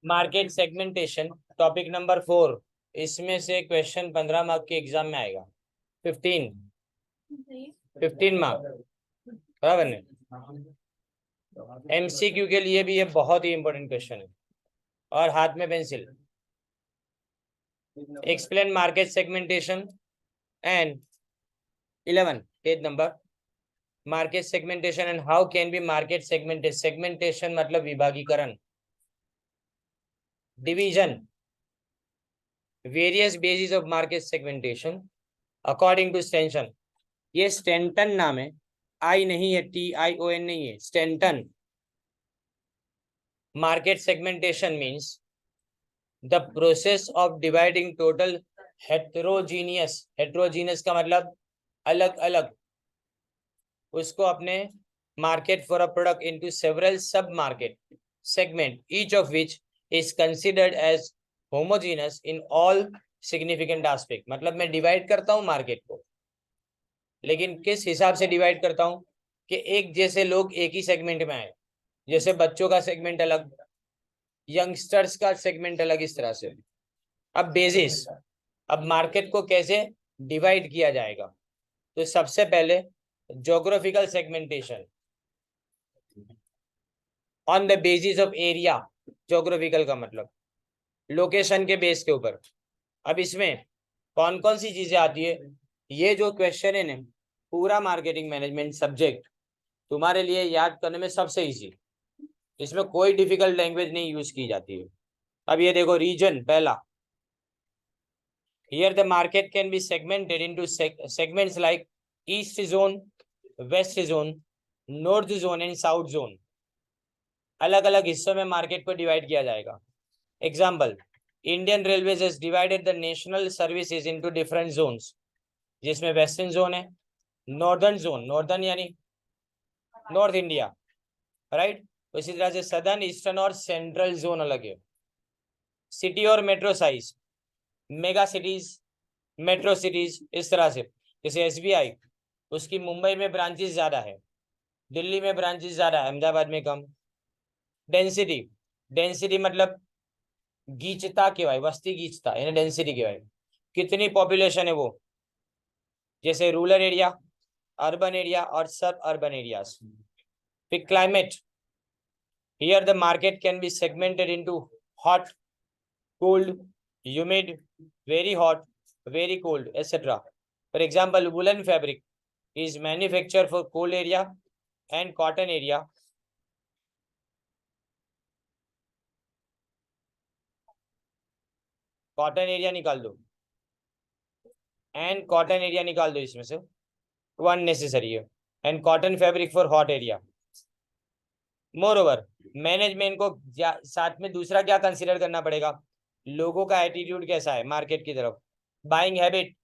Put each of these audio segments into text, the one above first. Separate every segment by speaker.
Speaker 1: Market segmentation topic number 4। इसमें से question 15 mark के एग्जाम में आएगा। 15 मार्क बराबर नहीं। एमसीक्यू के लिए भी ये बहुत ही इंपॉर्टेंट क्वेश्चन है। और हाथ में pencil. Explain market segmentation and 11 page number market segmentation and how can be market segmentation. Segmentation मतलब विभागीकरण, division, various basis of market segmentation according to Stanton. ये स्टेंटन नाम है, आई नहीं है, TION नहीं है, Stanton. Market segmentation means the process of dividing total heterogeneous का मतलब अलग अलग, उसको अपने market for a product into several sub market segment, each of which is considered as homogeneous in all significant aspect. मतलब मैं डिवाइड करता हूं मार्केट को, लेकिन किस हिसाब से डिवाइड करता हूं कि एक जैसे लोग एक ही सेगमेंट में आए। जैसे बच्चों का सेगमेंट अलग, यंगस्टर्स का सेगमेंट अलग, इस तरह से। अब बेसिस, अब मार्केट को कैसे डिवाइड किया जाएगा, तो सबसे पहले geographical segmentation on the basis of area. Geographical का मतलब लोकेशन के बेस के ऊपर। अब इसमें कौन कौन सी चीजें आती है, ये जो क्वेश्चन है ना, पूरा मार्केटिंग मैनेजमेंट सब्जेक्ट तुम्हारे लिए याद करने में सबसे इजी। इसमें कोई डिफिकल्ट लैंग्वेज नहीं यूज की जाती है। अब ये देखो, रीजन पहला, here the market can be segmented into segments like east zone, west zone, north zone and south zone। अलग अलग हिस्सों में मार्केट को डिवाइड किया जाएगा। Example, Indian railways has divided the national services into different zones, जिसमें western zone है, northern zone, northern यानी नॉर्थ इंडिया, राइट। इसी तरह से सदर्न, ईस्टर्न और सेंट्रल जोन अलग है। सिटी और metro size, mega cities, metro cities, इस तरह से। जैसे SBI, उसकी मुंबई में ब्रांचेस ज्यादा है, दिल्ली में ब्रांचेस ज्यादा है, अहमदाबाद में कम। डेंसिटी, डेंसिटी मतलब गीचता केवाय, वस्ती गीचता यानी डेंसिटी केवाय, कितनी पॉपुलेशन है वो। जैसे रूरल एरिया, अर्बन एरिया और सब अर्बन एरियाज। फिर climate, here the market can be segmented into hot, cold, humid, very hot, very cold, etc. For example, woolen fabric is manufactured for cold area and cotton area. Cotton area निकाल दो and cotton area निकाल दो, इसमें से one necessary है। And cotton fabric for hot area. More over, management को साथ में दूसरा क्या कंसिडर करना पड़ेगा, लोगों का एटीट्यूड कैसा है मार्केट की तरफ, बाइंग हैबिट,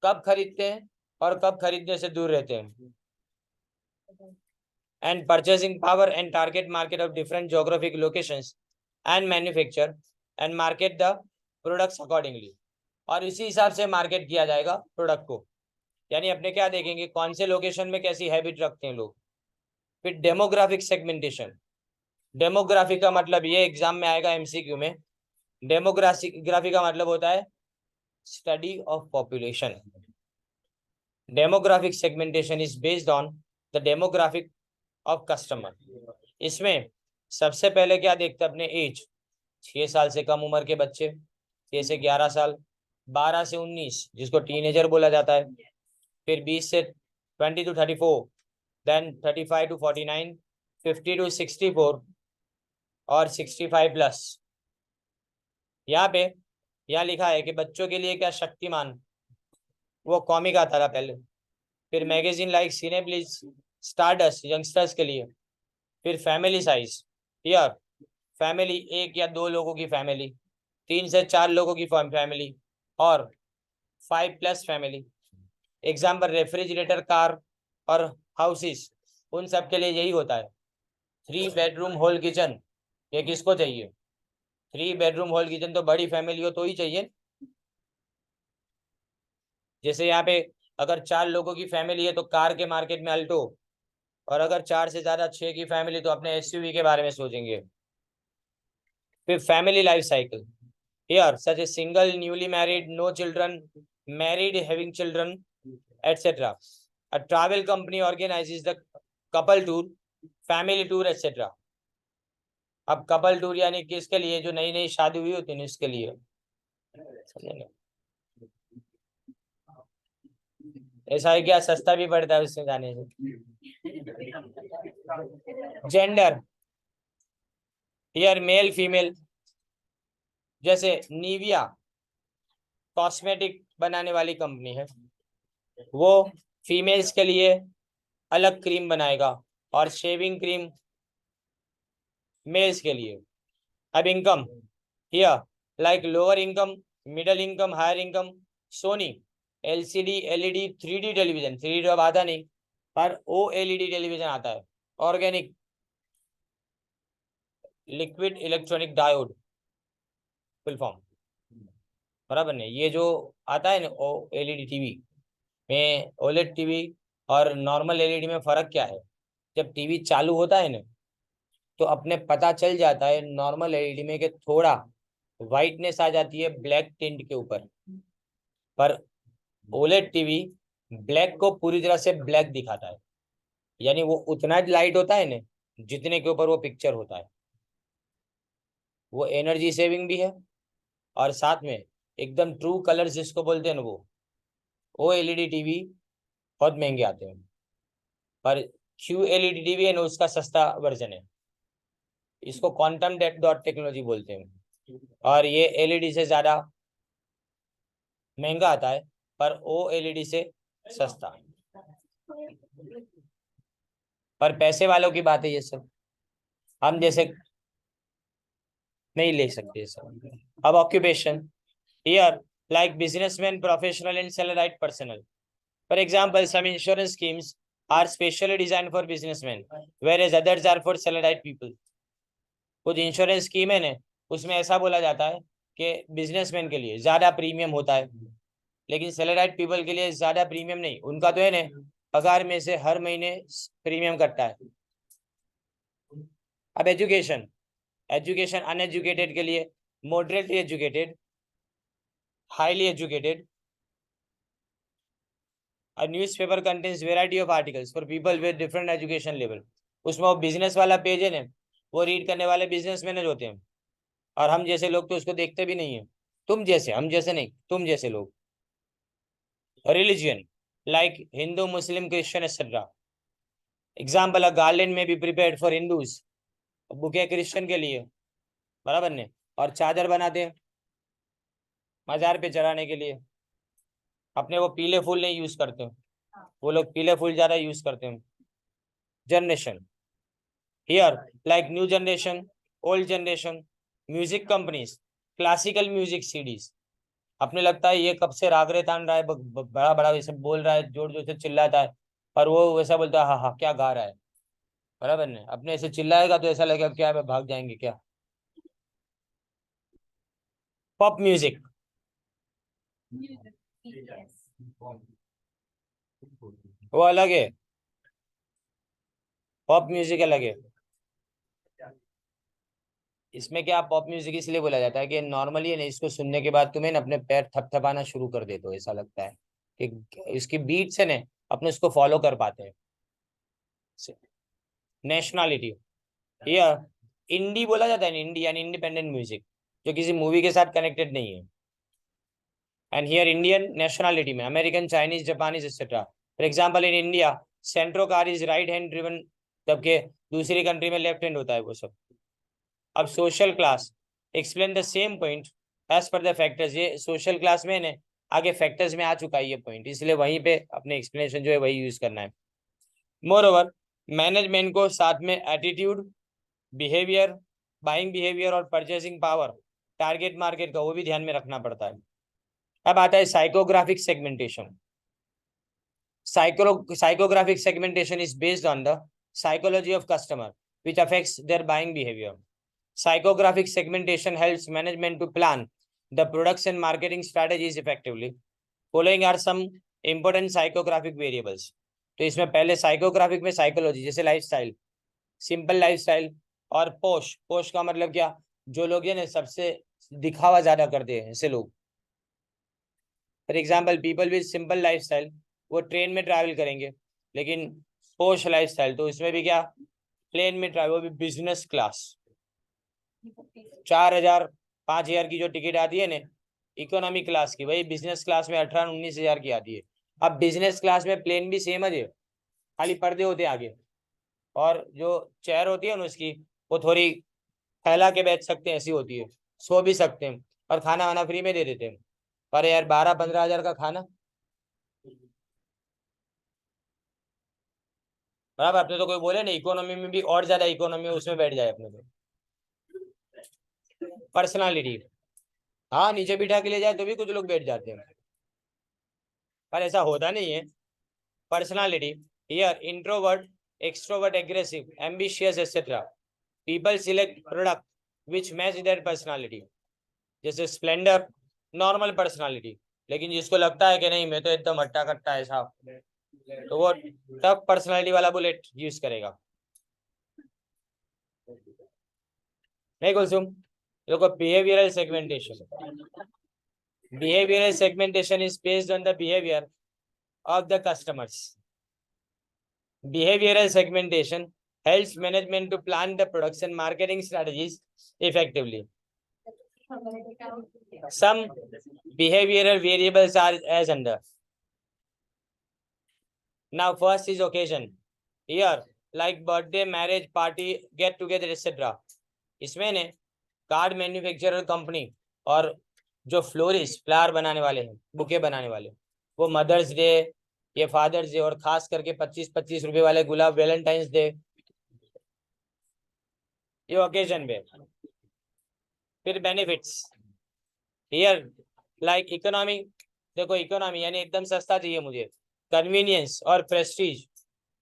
Speaker 1: कब खरीदते हैं और कब खरीदने से दूर रहते हैं, and purchasing power and target market of different geographic locations and manufacture and market the products accordingly। और इसी हिसाब से मार्केट किया जाएगा प्रोडक्ट को। यानी अपने क्या देखेंगे, कौन से लोकेशन में कैसी हैबिट रखते हैं लोग। फिर डेमोग्राफिक सेगमेंटेशन, डेमोग्राफी का मतलब ये एग्जाम में आएगा MCQ में। डेमोग्राफी का मतलब होता है study of population. Demographic segmentation is based on the demographic of customer. इसमें सबसे पहले क्या देखते हैं, अपने एज, 6 साल से कम उम्र के बच्चे, 6 से 11 साल, 12 से 19 जिसको टीनेजर बोला जाता है, फिर 20 से 20 to 34, देन 35 to 49, 50 to 64 और 65 प्लस। यहाँ पे यहाँ लिखा है कि बच्चों के लिए क्या, शक्तिमान, वो कॉमिक आता था पहले। फिर मैगजीन लाइक सिनेप्लिस, स्टारडस्ट यंगस्टर्स के लिए। फिर फैमिली साइज, हियर फैमिली 1 या 2 लोगों की फैमिली, 3 से 4 लोगों की फैमिली और 5 plus family. Example, refrigerator, car और हाउसेस, उन सब के लिए यही होता है। 3 बेडरूम हॉल किचन, ये किसको चाहिए, 3 बेडरूम हॉल किचन तो बड़ी फैमिली हो तो ही चाहिए। जैसे यहाँ पे अगर 4 लोगों की फैमिली है तो कार के मार्केट में अल्टो, और अगर 4 से ज्यादा 6 की फैमिली तो अपने SUV के बारे में सोचेंगे। फिर family life cycle, here such a single, newly married, no children, married, having children, etcetera. A travel company organises the couple tour, family tour, etcetera. अब कपल टूर यानी किसके लिए? जो नई नई शादी हुई होती है उसके लिए, समझे ना? ऐसा है क्या? सस्ता भी पड़ता है उसमें जाने से. Gender, here male female. जैसे निविया कॉस्मेटिक बनाने वाली कंपनी है, वो फीमेल्स के लिए अलग क्रीम बनाएगा और शेविंग क्रीम मेल्स के लिए. अब income, here like lower income, middle income, higher income. Sony LCD, LED, 3D television. 3D अब आता नहीं, पर OLED टेलीविजन आता है. Organic liquid electronic diode, full form, बराबर नहीं. ये जो आता है ना OLED टीवी में, OLED टीवी और नॉर्मल LED में फर्क क्या है? जब टीवी चालू होता है ना, तो अपने पता चल जाता है नॉर्मल LED में कि थोड़ा वाइटनेस आ जाती है ब्लैक टिंट के ऊपर, पर OLED टीवी ब्लैक को पूरी तरह से ब्लैक दिखाता है. यानी वो उतना लाइट होता है ना जितने के ऊपर वो पिक्चर होता है. वो एनर्जी सेविंग भी है और साथ में एकदम ट्रू कलर जिसको बोलते हैं ना, वो OLED टीवी बहुत महंगे आते हैं, पर QLED टीवी है ना उसका सस्ता वर्जन है. इसको क्वांटम डॉट टेक्नोलॉजी बोलते हैं और ये LED से ज्यादा महंगा आता है, पर OLED से सस्ता. पर पैसे वालों की बात है ये सब, हम जैसे नहीं ले सकते ये सब. अब occupation, here like businessman, professional and salaried personal. For example, some insurance schemes are specially designed for businessmen, whereas others are for salaried people. कुछ इंश्योरेंस स्कीम है ना, उसमें ऐसा बोला जाता है कि बिजनेसमैन के लिए ज्यादा प्रीमियम होता है, लेकिन सैलराइड पीपल के लिए ज्यादा प्रीमियम नहीं. उनका तो है ना पगार में से हर महीने प्रीमियम कटता है. अब एजुकेशन, एजुकेशन अनएजुकेटेड के लिए, moderately educated, highly educated. A newspaper contains variety of articles for people with different education level. उसमें वो बिजनेस वाला पेज है ना, वो रीड करने वाले बिजनेसमैन होते हैं, और हम जैसे लोग तो उसको देखते भी नहीं है. तुम जैसे, हम जैसे नहीं, तुम जैसे लोग. रिलीजियन लाइक हिंदू, मुस्लिम, क्रिश्चियन, एक्सेट्रा. एग्जाम्पल, अ गार्लैंड में be prepared for Hindus, bouquet Christian के लिए, बराबर ने. और चादर बनाते हैं मजार पे चढ़ाने के लिए. अपने वो पीले फूल नहीं यूज करते हैं, वो लोग पीले फूल ज्यादा यूज करते हैं. Generation, here like new generation, old generation. Music companies, classical music CDs. अपने लगता है ये कब से रागरे तान रहा है, बड़ा बड़ा वैसे बोल रहा है, जोर जोर से चिल्लाता है, पर वो वैसा बोलता है हाँ हाँ क्या गा रहा है, बराबर ने. अपने ऐसे चिल्लाएगा तो ऐसा लगेगा क्या है, भाग जाएंगे क्या. पॉप म्यूजिक, वो अलग है, पॉप म्यूजिक अलग है. इसमें क्या, पॉप म्यूजिक इसलिए बोला जाता है कि नॉर्मली है ना, इसको सुनने के बाद तुम्हें ना अपने पैर थपथपाना शुरू कर देते हो, ऐसा लगता है कि इसकी बीट से ना अपने उसको फॉलो कर पाते हैं. नेशनलिटी, हियर इंडी बोला जाता है, इंडी यानी इंडिपेंडेंट म्यूजिक, जो किसी मूवी के साथ कनेक्टेड नहीं है. एंड हियर इंडियन नेशनलिटी में American, Chinese, Japanese, etcetera. For example in India Santro car is right hand driven, जबकि दूसरी कंट्री में लेफ्ट हैंड होता है वो सब. अब social class, explain the same point as per the factors. ये सोशल क्लास में ने आगे फैक्टर्स में आ चुका है ये पॉइंट, इसलिए वहीं पे अपने एक्सप्लेनेशन जो है वही यूज करना है. मोर ओवर मैनेजमेंट को साथ में एटीट्यूड, बिहेवियर, बाइंग बिहेवियर और परचेसिंग पावर, टारगेट मार्केट का वो भी ध्यान में रखना पड़ता है. अब आता है psychographic segmentation. Psychographic segmentation is based on the psychology of customer which affects their buying behavior. Psychographic segmentation helps management to plan the products and marketing strategies effectively. Following are some important psychographic variables. तो इसमें पहले psychographic में psychology, जैसे lifestyle, simple lifestyle, और पोश. पोश का मतलब क्या, जो लोग है ना सबसे दिखावा ज्यादा करते हैं ऐसे लोग। For example people with simple life style, वो ट्रेन में ट्रैवल करेंगे, लेकिन पोश लाइफ स्टाइल तो इसमें भी क्या, प्लेन में ट्रैवल, वो भी बिजनेस क्लास। 4,000 5,000 की जो टिकट आती है ना इकोनॉमी क्लास की, वही बिजनेस क्लास में 18-19 हजार की आती है। अब बिजनेस क्लास में प्लेन भी सेम है, खाली पर्दे होते हैं आगे, और जो चेयर होती है ना उसकी, वो थोड़ी फैला के बैठ सकते हैं, ऐसी होती है, सो भी सकते हैं, और खाना वाना फ्री में दे देते हैं। पर यार 12-15 हजार का खाना, बराबर। अपने तो कोई बोले ना इकोनॉमी में भी और ज्यादा इकोनॉमी, उसमें बैठ जाए अपने तो। पर्सनालिटी, हाँ नीचे बिठा के ले जाए तो भी कुछ लोग बैठ जाते हैं, पर ऐसा होता नहीं है। Personality, here introvert, extrovert, aggressive, ambitious etcetera, people select product which match there personality. जैसे स्प्लेंडर, नॉर्मल पर्सनालिटी, लेकिन जिसको लगता है कि नहीं मैं तो एकदम हट्टा कट्टा है साहब, तो वो टफ पर्सनालिटी वाला बुलेट यूज करेगा। नहीं कुलसुम, देखो behavioural segmentation, behavioral segmentation is based on the behavior of the customers. Behavioral segmentation helps management to plan the production marketing strategies effectively. Some behavioral variables are as under. Now first is occasion. Here like birthday, marriage, party, get together, etc. इसमें ने card manufacturer company और जो florist flower बनाने वाले हैं, bouquet बनाने वाले, वो मदर्स डे, ये फादर्स डे, और खास करके 25-25 रुपए वाले गुलाब वैलेंटाइंस डे, ये ओकेजन पे। फिर बेनिफिट्स, हियर लाइक इकोनॉमी, देखो इकोनॉमी यानी एकदम सस्ता चाहिए मुझे, कन्वीनियंस और प्रेस्टीज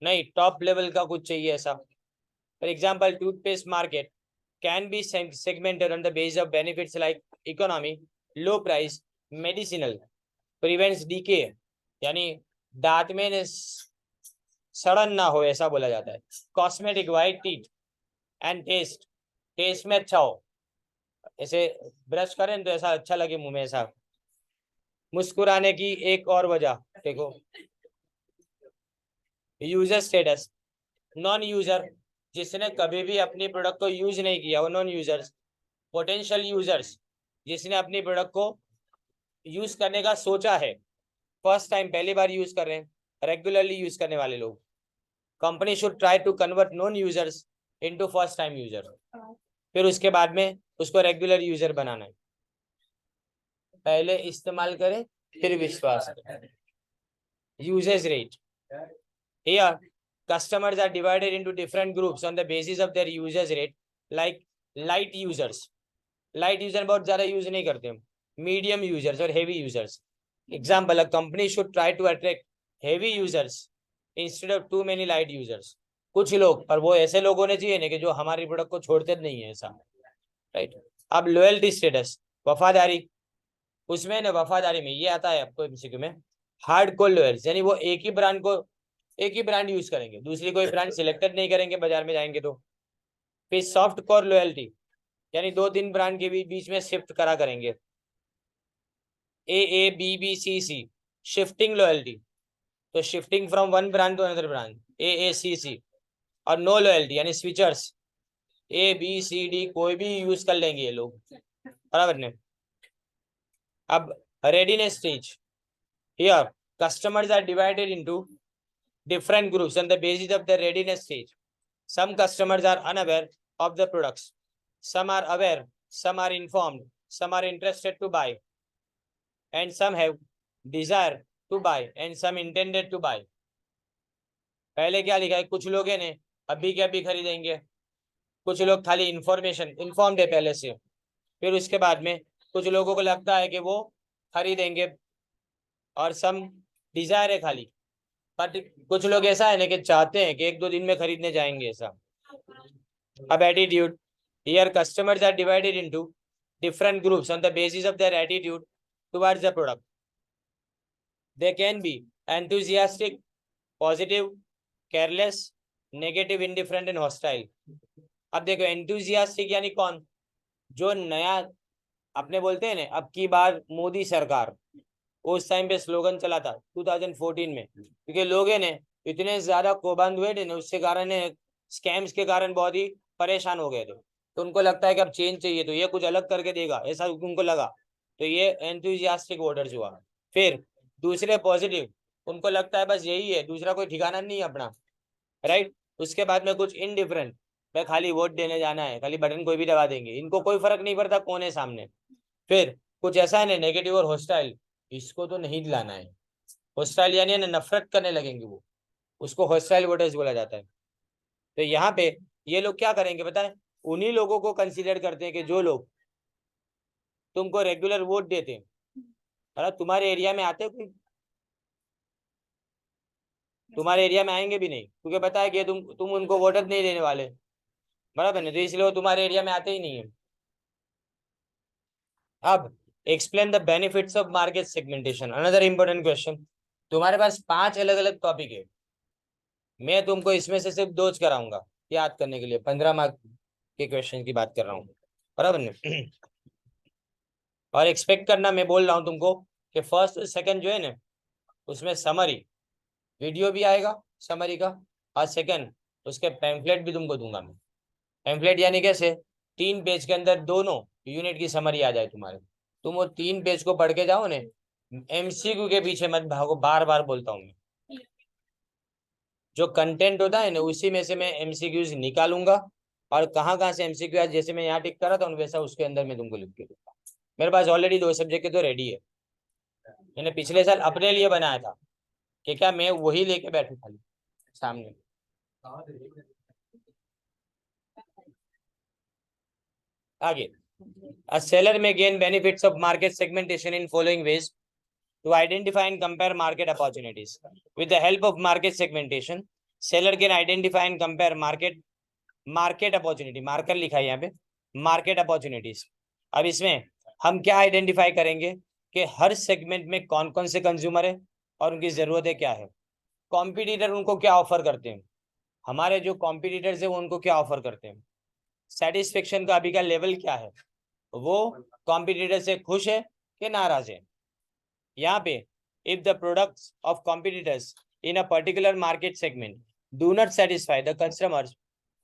Speaker 1: नहीं, टॉप लेवल का कुछ चाहिए ऐसा। For example toothpaste market can be segmented on the basis of benefits like economy, low price, medicinal, prevents decay, यानी दांत में सड़न ना हो ऐसा बोला जाता है, cosmetic, white teeth, and taste, taste में अच्छा हो, ऐसे ब्रश करें तो ऐसा अच्छा लगे मुंह में ऐसा। मुस्कुराने की एक और वजह देखो, यूजर स्टेटस, नॉन यूजर, जिसने कभी भी अपनी प्रोडक्ट को यूज नहीं किया वो नॉन यूजर्स। पोटेंशियल यूजर्स, जिसने अपनी प्रोडक्ट को यूज करने का सोचा है, फर्स्ट टाइम पहली बार यूज कर रहे हैं, रेगुलरली यूज करने वाले लोग। Company should try to convert non users into first time user, फिर उसके बाद में उसको रेगुलर यूजर बनाना है। पहले इस्तेमाल करें फिर विश्वास करें। Usage rate, here customers are divided into different groups on the basis of their usage rate, like light users, light user बहुत ज्यादा यूज नहीं करते, मीडियम यूजर्स और heavy users. Example, a company should try to attract heavy users instead of too many light users. कुछ लोग, पर वो ऐसे लोग होने चाहिए ना कि जो हमारी प्रोडक्ट को छोड़ते नहीं है ऐसा, राइट। अब लॉयल्टी स्टेटस, वफादारी, उसमें ना वफादारी में ये आता है आपको एमसीक्यू में, हार्ड कोर लॉयल्स, यानी वो एक ही ब्रांड यूज करेंगे, दूसरी कोई ब्रांड सिलेक्टेड नहीं करेंगे बाजार में जाएंगे तो। फिर सॉफ्ट कोर लॉयल्टी, यानी 2-3 ब्रांड के बीच में शिफ्ट करा करेंगे। AABBCC, शिफ्टिंग लॉयल्टी, तो shifting from one brand to another brand, AACC। और नो लॉयल्टी यानी स्विचर्स, ABCD कोई भी यूज कर लेंगे ये लोग, बराबर ने। अब readiness stage, here customers are divided into different groups on the basis of their readiness stage. Some customers are unaware of the products, some are aware, some are informed, some are interested to buy, and some have desire to buy, and some intended to buy. पहले क्या लिखा है, कुछ लोग है ने अभी के अभी खरीदेंगे, कुछ लोग खाली इंफॉर्मेशन इन्फॉर्म्ड है पहले से, फिर उसके बाद में कुछ लोगों को लगता है कि वो खरीदेंगे, और सम डिजायर है खाली, पर कुछ लोग ऐसा है ना कि चाहते हैं कि 1-2 दिन में खरीदने जाएंगे ऐसा। अब attitude, here customers are divided into different groups on the basis of their attitude towards the product. They can be enthusiastic, positive, careless, negative, indifferent and hostile. अब देखो एंथुसियास्टिक यानी कौन, जो नया अपने बोलते हैं ना, अब की बार मोदी सरकार, उस टाइम पे स्लोगन चला था 2014 में, क्योंकि लोग है ना इतने ज्यादा कोबंद हुए थे ना, उसके कारण स्कैम्स के कारण बहुत ही परेशान हो गए थे। तो उनको लगता है कि अब चेंज चाहिए, तो ये कुछ अलग करके देगा, ऐसा उनको लगा। तो ये एंथुजियास्टिक वोटर्स हुआ। फिर दूसरे पॉजिटिव, उनको लगता है बस यही है, दूसरा कोई ठिकाना नहीं है अपना, राइट। उसके बाद में कुछ इनडिफरेंट, भाई खाली वोट देने जाना है, खाली बटन कोई भी दबा देंगे, इनको कोई फर्क नहीं पड़ता कौन है सामने। फिर कुछ ऐसा है ना नेगेटिव और हॉस्टाइल, इसको तो नहीं दिलाना है। हॉस्टाइल यानी ना नफरत करने लगेंगे वो, उसको हॉस्टाइल वोटर्स बोला जाता है। तो यहाँ पे ये लोग क्या करेंगे बताए, उन्हीं लोगों को कंसीडर करते हैं कि जो लोग तुमको रेगुलर वोट देते हैं, मतलब तुम्हारे एरिया में आते कोई, तुम्हारे एरिया में आएंगे भी नहीं, क्योंकि पता है कि तुम उनको वोटर नहीं देने वाले, बराबर नहीं, तो इसलिए वो तुम्हारे एरिया में आते ही नहीं है। अब explain the benefits of market segmentation, another important question. तुम्हारे पास 5 अलग अलग टॉपिक है, मैं तुमको इसमें से सिर्फ 2 कराऊंगा याद करने के लिए, 15 मार्क के क्वेश्चन की बात कर रहा हूँ, बराबर नहीं। और एक्सपेक्ट करना, मैं बोल रहा हूँ तुमको कि फर्स्ट और सेकंड जो है ना, उसमें समरी वीडियो भी आएगा समरी का, और सेकंड उसके पैम्फलेट भी तुमको दूंगा मैं। पैम्फलेट यानी कैसे, 3 पेज के अंदर दोनों यूनिट की समरी आ जाए तुम्हारे, तुम वो 3 पेज को पढ़ के जाओ ने, एमसीक्यू के पीछे मत भागो, बार बार बोलता हूँ मैं। जो कंटेंट होता है ना, उसी में से मैं एमसीक्यूज निकालूंगा, और कहाँ कहाँ से एमसीक्यू आज, जैसे मैं यहाँ टिक कर रहा था वैसा उसके अंदर मैं तुमको लिख के दूंगा। मेरे पास ऑलरेडी 2 सब्जेक्ट के तो रेडी है, मैंने पिछले साल अपने लिए बनाया था कि क्या मैं वही लेके बैठू खाली सामने। आगे, a seller may gain benefits of market segmentation in following ways: to identify and compare market opportunities. With the help of market segmentation, seller can identify and compare market opportunity, marker लिखा है यहाँ पे, market opportunities. अब इसमें हम क्या identify करेंगे कि हर सेगमेंट में कौन कौन से कंज्यूमर है और उनकी जरूरतें क्या है, कॉम्पिटिटर उनको क्या ऑफर करते हैं, हमारे जो कॉम्पिटिटर्स है वो उनको क्या ऑफर करते हैं, सेटिस्फेक्शन का अभी का लेवल क्या है, वो कॉम्पिटिटर से खुश है कि नाराज है। यहाँ पे if the products of competitors in a particular market segment do not satisfy the customers,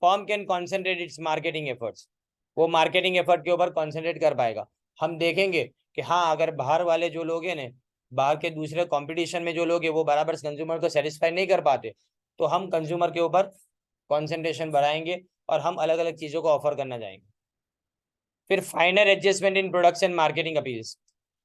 Speaker 1: firm can concentrate it's marketing efforts, वो मार्केटिंग एफर्ट के ऊपर कॉन्सेंट्रेट कर पाएगा। हम देखेंगे कि हाँ, अगर बाहर वाले जो लोग हैं ना, बाहर के दूसरे कंपटीशन में जो लोग हैं वो बराबर कंज्यूमर को सेटिस्फाई नहीं कर पाते, तो हम कंज्यूमर के ऊपर कॉन्सेंट्रेशन बढ़ाएंगे और हम अलग अलग चीजों को ऑफर करना जाएंगे। फिर फाइनर adjustment in products and marketing appeals.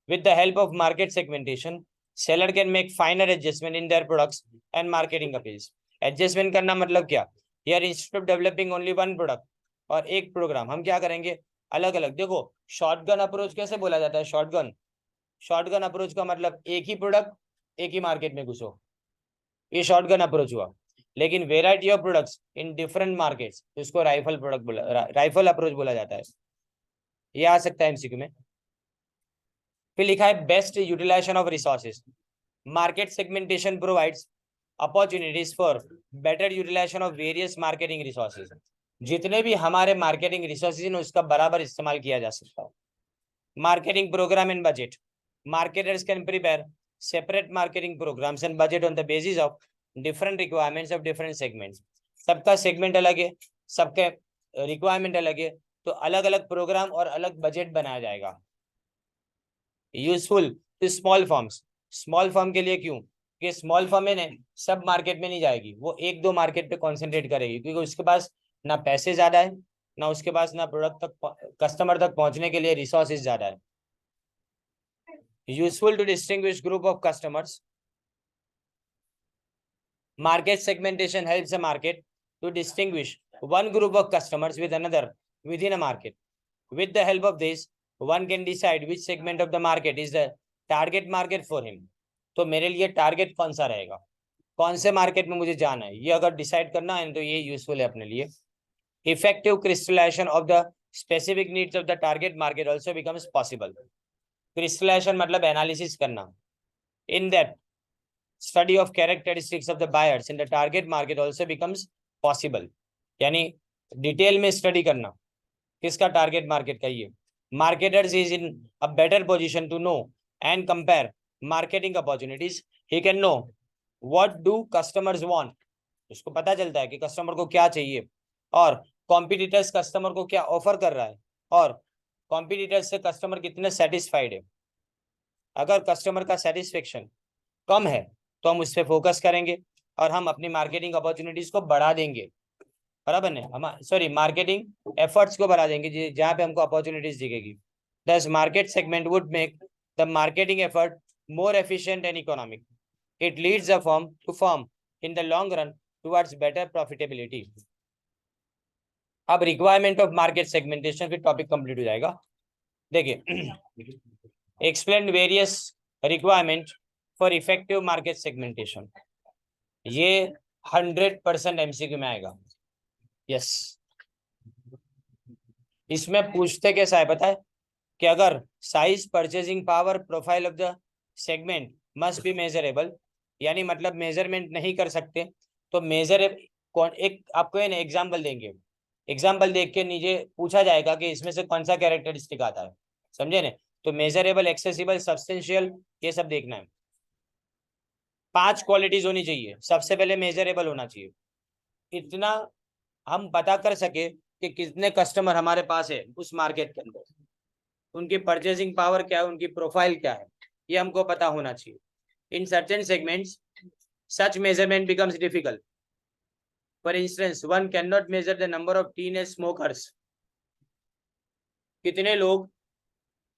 Speaker 1: With the help of market segmentation, seller can make finer adjustment in their products and marketing appeals. Adjustment करना मतलब क्या? Here instead of developing only one product और एक programme, हम क्या करेंगे, अलग अलग। देखो शॉटगन अप्रोच कैसे बोला जाता है, शॉटगन अप्रोच का मतलब एक ही प्रोडक्ट एक ही मार्केट में घुसो, ये शॉटगन अप्रोच हुआ। लेकिन variety of products in different markets, इसको राइफल प्रोडक्ट बोला, राइफल अप्रोच बोला जाता है। ये आ सकता है एमसीक्यू में। फिर लिखा है best utilization of resources, market segmentation provides opportunities for better utilization of various marketing resources. जितने भी हमारे मार्केटिंग रिसोर्सेज हैं उसका बराबर इस्तेमाल किया जा सकता है। Marketing program and budget, marketers can prepare separate marketing programs and budget on the basis of different requirements of different segments. सबका सेगमेंट अलग है, सबके रिक्वायरमेंट अलग है, तो अलग अलग प्रोग्राम और अलग बजट बनाया जाएगा। Useful to small firms, small firm के लिए क्यों, कि स्मॉल फर्म है ना सब मार्केट में नहीं जाएगी, वो 1-2 मार्केट पे कॉन्सेंट्रेट करेगी, क्योंकि उसके पास ना पैसे ज्यादा है, ना उसके पास ना प्रोडक्ट तक कस्टमर तक पहुंचने के लिए रिसोर्सेज ज्यादा है। Useful to distinguish group of customers, market segmentation helps a market to distinguish one group of customers with another within a market. With the help of this, one can decide which segment of the market is the target market for him. तो मेरे लिए target कौन सा रहेगा, कौन से market में मुझे जाना है, ये अगर डिसाइड करना है तो ये यूजफुल है अपने लिए। Effective crystallization of the specific needs of the target market also becomes possible. Crystallization मतलब एनालिसिस करना, in that study of characteristics of the buyers in the target market also becomes possible, यानी detail में study करना किसका? Target market का। ये marketers is in a better position to know and compare marketing opportunities. He can know what do customers want, उसको पता चलता है कि कस्टमर को क्या चाहिए, और कॉम्पिटिटर्स कस्टमर को क्या ऑफर कर रहा है, और कॉम्पिटिटर्स से कस्टमर कितने सेटिस्फाइड है। अगर कस्टमर का सेटिस्फेक्शन कम है तो हम उस पर फोकस करेंगे और हम अपनी मार्केटिंग अपॉर्चुनिटीज को बढ़ा देंगे, बराबर ने, हम सॉरी मार्केटिंग एफर्ट्स को बढ़ा देंगे जहाँ पे हमको अपॉर्चुनिटीज दिखेगी। दस market segment would make the marketing effort more efficient and economic. It leads a firm to firm in the long run towards better profitability. अब रिक्वायरमेंट ऑफ मार्केट सेगमेंटेशन, फिर टॉपिक कंप्लीट हो जाएगा। देखिए, explain various requirement for effective market segmentation. ये 100% MCQ में आएगा। Yes, इसमें पूछते कैसा है पता है कि अगर size, purchasing power, profile of the segment must be measurable, यानी मतलब मेजरमेंट नहीं कर सकते तो मेजर कौन, एक आपको है ना एग्जाम्पल देंगे, एग्जाम्पल देख के नीचे पूछा जाएगा कि इसमें से कौन सा कैरेक्टरिस्टिक आता है, समझे ना। तो मेजरेबल, एक्सेसिबल, सब्सटेंशियल, ये सब देखना है। 5 क्वालिटीज होनी चाहिए। सबसे पहले मेजरेबल होना चाहिए, इतना हम पता कर सके कि कितने कस्टमर हमारे पास है उस मार्केट के अंदर, उनकी परचेसिंग पावर क्या है, उनकी प्रोफाइल क्या है, ये हमको पता होना चाहिए। In certain segments such measurement becomes difficult. For instance, one can not measure the number of teenage smokers. कितने लोग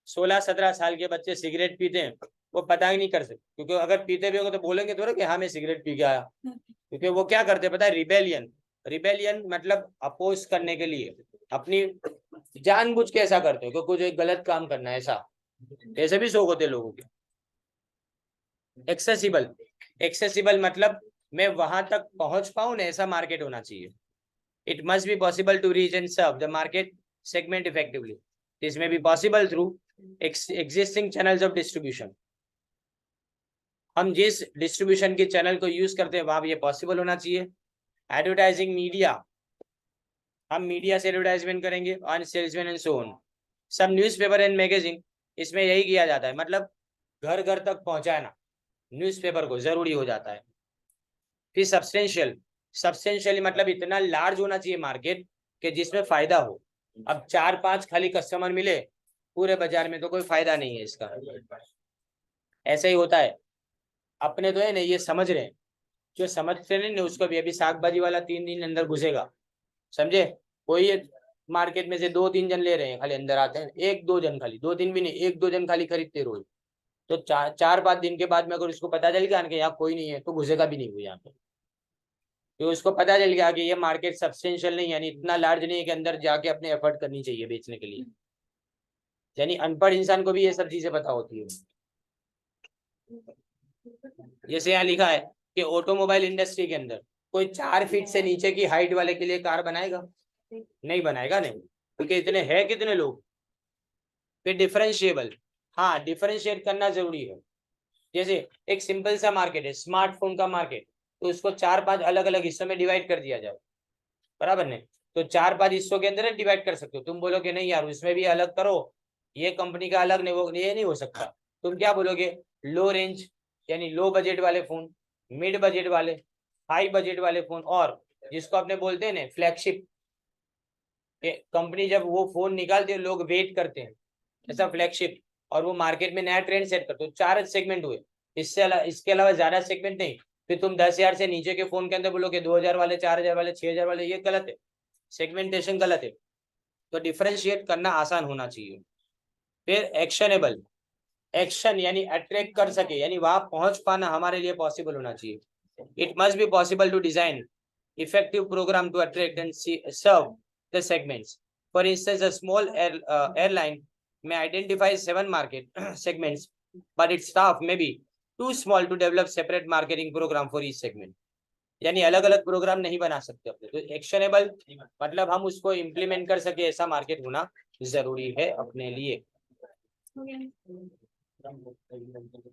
Speaker 1: 16-17 साल के बच्चे सिगरेट पीते हैं वो पता ही नहीं कर सकते, क्योंकि अगर पीते भी होंगे तो बोलेंगे थोड़ा कि हाँ मैं सिगरेट पी के आया, क्योंकि वो क्या करते पता है, रिबेलियन। रिबेलियन मतलब अपोज करने के लिए, अपनी जानबूझ के ऐसा करते हो कि कुछ एक गलत काम करना है, ऐसा ऐसे भी शौक होते लोगों के। एक्सेसिबल, एक्सेसिबल मतलब मैं वहां तक पहुंच पाऊं ना, ऐसा मार्केट होना चाहिए। It must be possible to reach and serve the market segment effectively. This may be possible through existing channels of distribution. हम जिस डिस्ट्रीब्यूशन के चैनल को यूज करते हैं वहां ये पॉसिबल होना चाहिए। एडवर्टाइजिंग मीडिया, हम मीडिया से एडवर्टाइजमेंट करेंगे, on salesman and so on. सब न्यूज़पेपर एंड मैगजीन, इसमें यही किया जाता है, मतलब घर घर तक पहुंचाना न्यूज़पेपर को जरूरी हो जाता है। फिर सब्सटेंशियल, सब्सटेंशियली मतलब इतना लार्ज होना चाहिए मार्केट कि जिसमें फायदा हो। अब 4-5 खाली कस्टमर मिले पूरे बाजार में तो कोई फायदा नहीं है इसका। ऐसा ही होता है, अपने तो है ना ये समझ रहे हैं, जो समझते नहीं ना उसको भी, अभी शाकभाजी वाला 3 दिन अंदर घुसेगा, समझे। कोई मार्केट में से 2-3 जन ले रहे हैं, खाली अंदर आते हैं 1-2 जन, खाली 2-3 भी नहीं, 1-2 जन खाली खरीदते रोज। तो 4-5 दिन के बाद में अगर उसको पता चल गया कि यहाँ कोई नहीं है तो घुसेगा भी नहीं वो यहाँ पे। तो उसको पता चल गया कि ये मार्केट सब्सटेंशियल नहीं, यानी इतना लार्ज नहीं है कि अंदर जाके अपने एफर्ट करनी चाहिए बेचने के लिए। यानी अनपढ़ इंसान को भी ये सब चीजें पता होती है। जैसे यहाँ लिखा है कि ऑटोमोबाइल इंडस्ट्री के अंदर कोई 4 फीट से नीचे की हाइट वाले के लिए कार बनाएगा? नहीं बनाएगा, नहीं, क्योंकि इतने हैं कितने लोग। फिर डिफरेंशिएबल, हाँ डिफरेंशिएट करना जरूरी है। जैसे एक सिंपल सा मार्केट है, स्मार्टफोन का मार्केट, तो उसको 4-5 अलग अलग हिस्सों में डिवाइड कर दिया जाए, बराबर नहीं। तो 4-5 हिस्सों के अंदर डिवाइड कर सकते हो। तुम बोलोगे नहीं यार उसमें भी अलग करो, ये कंपनी का अलग नहीं, वो ये नहीं हो सकता। तुम क्या बोलोगे, लो रेंज यानी लो बजट वाले फोन, मिड बजट वाले, हाई बजट वाले फोन, और जिसको अपने बोलते हैं ना फ्लैगशिप। कंपनी जब वो फोन निकालती है लोग वेट करते हैं, ऐसा फ्लैगशिप, और वो मार्केट में नया ट्रेंड सेट करते हो। 4 सेगमेंट हुए, इसके अलावा ज्यादा सेगमेंट नहीं। फिर तुम 10,000 से नीचे के फोन के अंदर बोलोगे 2,000 वाले, 4,000 वाले, 6,000 वाले, ये गलत है, सेगमेंटेशन गलत है। तो डिफरेंशिएट करना आसान होना चाहिए। फिर एक्शनेबल, एक्शन यानी अट्रैक्ट कर सके, यानी वहां पहुंच पाना हमारे लिए पॉसिबल होना चाहिए। It must be possible to design effective program to attract and serve the segments. For instance, a small airline may identify 7 market segments, but its staff may be too small to develop separate marketing program for each segment. यानी अलग अलग programme नहीं बना सकते अपने। तो actionable मतलब हम उसको इम्प्लीमेंट कर सके, ऐसा मार्केट होना जरूरी है अपने लिए।